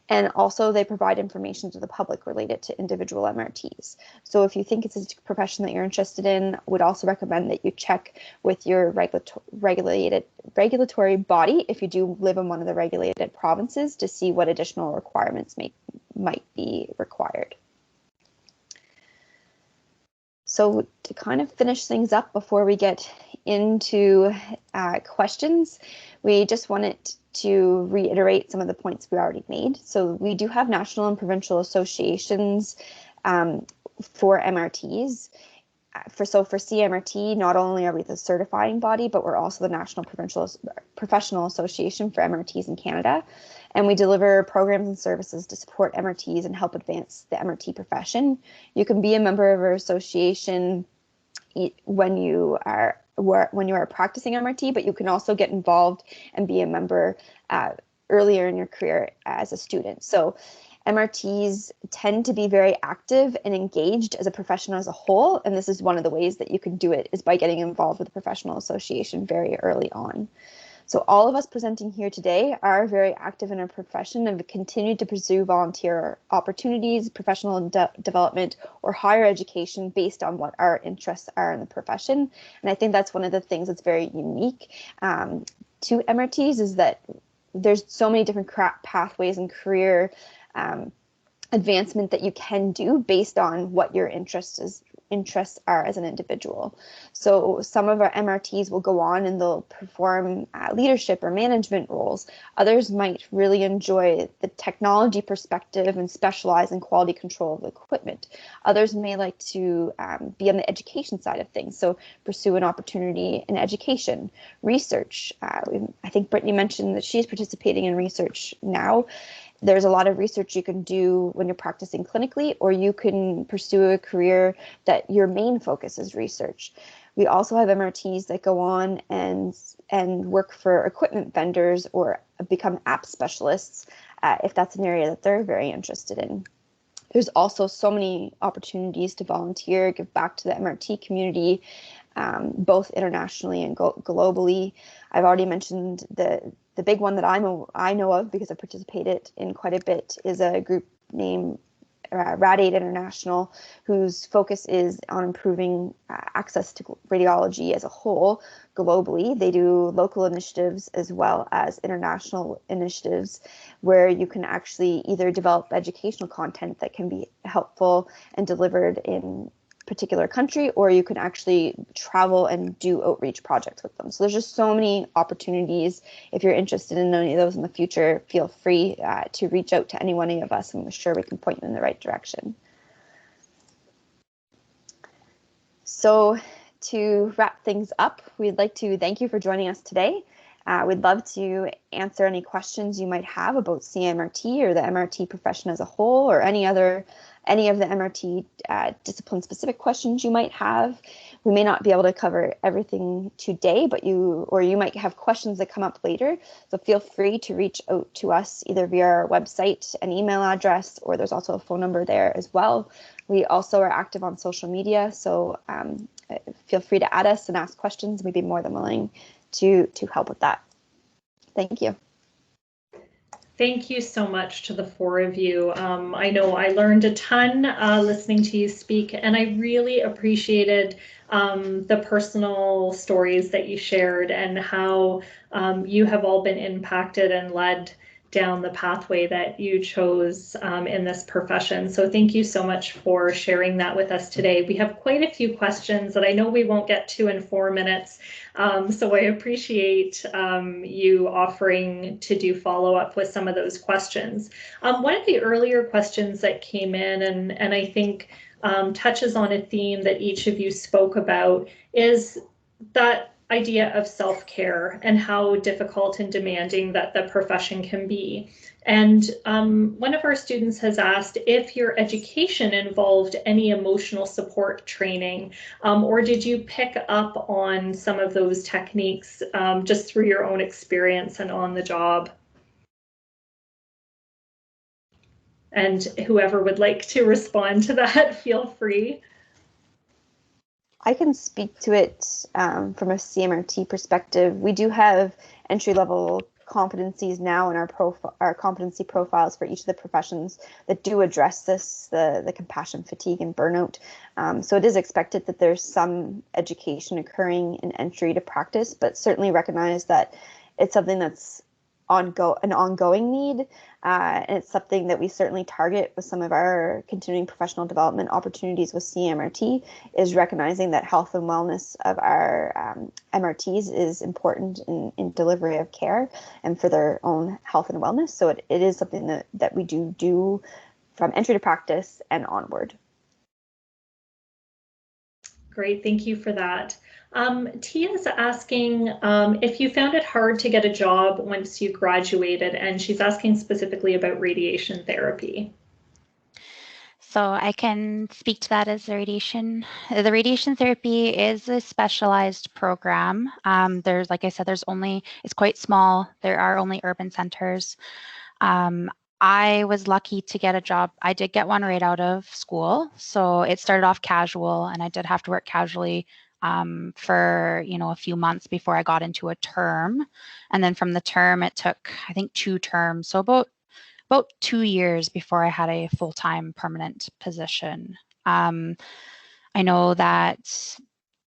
And also they provide information to the public related to individual MRTs. So if you think it's a profession that you're interested in, I would also recommend that you check with your regulatory body, if you do live in one of the regulated provinces, to see what additional requirements might be required. So to kind of finish things up before we get into questions, we just wanted to reiterate some of the points we already made. So we do have national and provincial associations for MRTs. For CMRT, not only are we the certifying body, but we're also the National Professional Association for MRTs in Canada. And we deliver programs and services to support MRTs and help advance the MRT profession. You can be a member of our association when you are practicing MRT, but you can also get involved and be a member earlier in your career as a student. So MRTs tend to be very active and engaged as a profession as a whole, and this is one of the ways that you can do it, is by getting involved with the professional association very early on. So all of us presenting here today are very active in our profession and have continued to pursue volunteer opportunities, professional development, or higher education based on what our interests are in the profession. And I think that's one of the things that's very unique to MRTs, is that there's so many different pathways and career advancement that you can do based on what your interests are as an individual. So some of our MRTs will go on and they'll perform leadership or management roles. Others might really enjoy the technology perspective and specialize in quality control of the equipment. Others may like to be on the education side of things, so pursue an opportunity in education, research. I think Brittany mentioned that she's participating in research now. There's a lot of research you can do when you're practicing clinically, or you can pursue a career that your main focus is research. We also have MRTs that go on and work for equipment vendors or become app specialists if that's an area that they're very interested in. There's also so many opportunities to volunteer, give back to the MRT community, both internationally and globally. I've already mentioned the big one that I know of, because I participated in quite a bit, is a group named Radiate International, whose focus is on improving access to radiology as a whole globally. They do local initiatives as well as international initiatives, where you can actually either develop educational content that can be helpful and delivered in particular country, or you can actually travel and do outreach projects with them. So there's just so many opportunities. If you're interested in any of those in the future, feel free to reach out to any one of us, and we're sure we can point you in the right direction. So to wrap things up, we'd like to thank you for joining us today. We'd love to answer any questions you might have about CMRT or the MRT profession as a whole, or any of the MRT discipline-specific questions you might have. We may not be able to cover everything today, but you might have questions that come up later. So feel free to reach out to us either via our website and email address, or there's also a phone number there as well. We also are active on social media, so feel free to add us and ask questions. We'd be more than willing to help with that. Thank you. Thank you so much to the four of you. I know I learned a ton listening to you speak, and I really appreciated the personal stories that you shared and how you have all been impacted and led down the pathway that you chose in this profession. So thank you so much for sharing that with us today. We have quite a few questions that I know we won't get to in 4 minutes. So I appreciate you offering to do follow-up with some of those questions. One of the earlier questions that came in, and I think touches on a theme that each of you spoke about, is that idea of self-care and how difficult and demanding that the profession can be. And one of our students has asked if your education involved any emotional support training, or did you pick up on some of those techniques just through your own experience and on the job? And whoever would like to respond to that, feel free. I can speak to it from a CMRT perspective. We do have entry-level competencies now in our competency profiles for each of the professions that do address this, the compassion fatigue and burnout. So it is expected that there's some education occurring in entry to practice, but certainly recognize that it's something that's an ongoing need, and it's something that we certainly target with some of our continuing professional development opportunities with CMRT, is recognizing that health and wellness of our MRTs is important in delivery of care and for their own health and wellness. So it is something that we do from entry to practice and onward. Great, thank you for that. Tia's asking if you found it hard to get a job once you graduated, and she's asking specifically about radiation therapy. So I can speak to that as the radiation therapy is a specialized program. There's, like I said, it's quite small. There are only urban centers. I was lucky to get a job. I did get one right out of school. So it started off casual, and I did have to work casually for a few months before I got into a term. And then from the term, it took, I think, 2 terms. So about 2 years before I had a full-time permanent position. I know that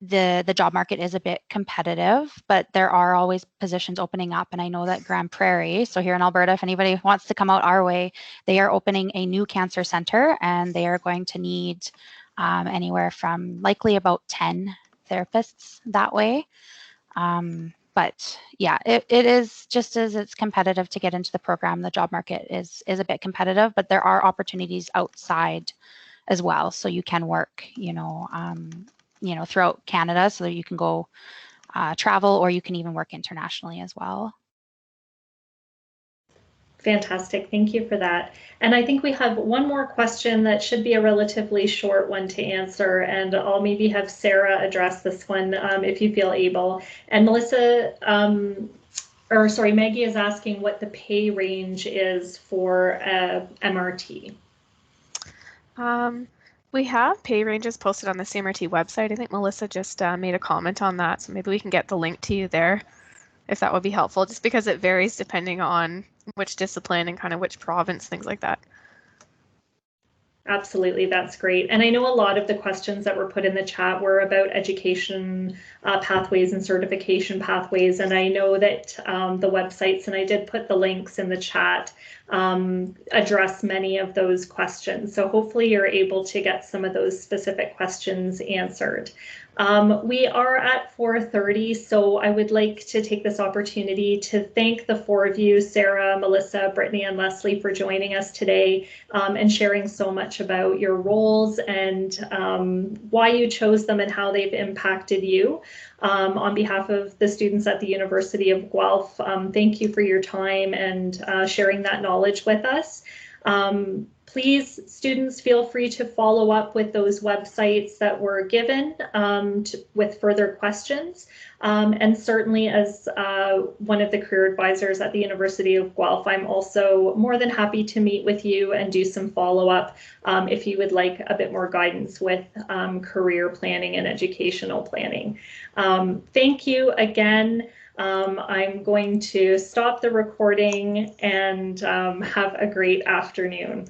the job market is a bit competitive, but there are always positions opening up. And I know that Grand Prairie, so here in Alberta, if anybody wants to come out our way, they are opening a new cancer center, and they are going to need anywhere from likely about 10 therapists that way. But yeah, it is, just as it's competitive to get into the program, the job market is a bit competitive, but there are opportunities outside as well. So you can work, throughout Canada, so that you can go travel, or you can even work internationally as well. Fantastic, thank you for that. And I think we have one more question that should be a relatively short one to answer, and I'll maybe have Sarah address this one if you feel able. And Maggie is asking what the pay range is for MRT. We have pay ranges posted on the CMRT website. I think Melissa just made a comment on that, so maybe we can get the link to you there, if that would be helpful, just because it varies depending on which discipline and kind of which province, things like that. Absolutely, that's great. And I know a lot of the questions that were put in the chat were about education pathways and certification pathways. And I know that the websites, and I did put the links in the chat, address many of those questions. So hopefully you're able to get some of those specific questions answered. We are at 4:30, so I would like to take this opportunity to thank the four of you, Sarah, Melissa, Brittany, and Leslie, for joining us today and sharing so much about your roles and why you chose them and how they've impacted you. On behalf of the students at the University of Guelph, thank you for your time and sharing that knowledge with us. Please, students, feel free to follow up with those websites that were given with further questions. And certainly as one of the career advisors at the University of Guelph, I'm also more than happy to meet with you and do some follow-up if you would like a bit more guidance with career planning and educational planning. Thank you again. I'm going to stop the recording and have a great afternoon.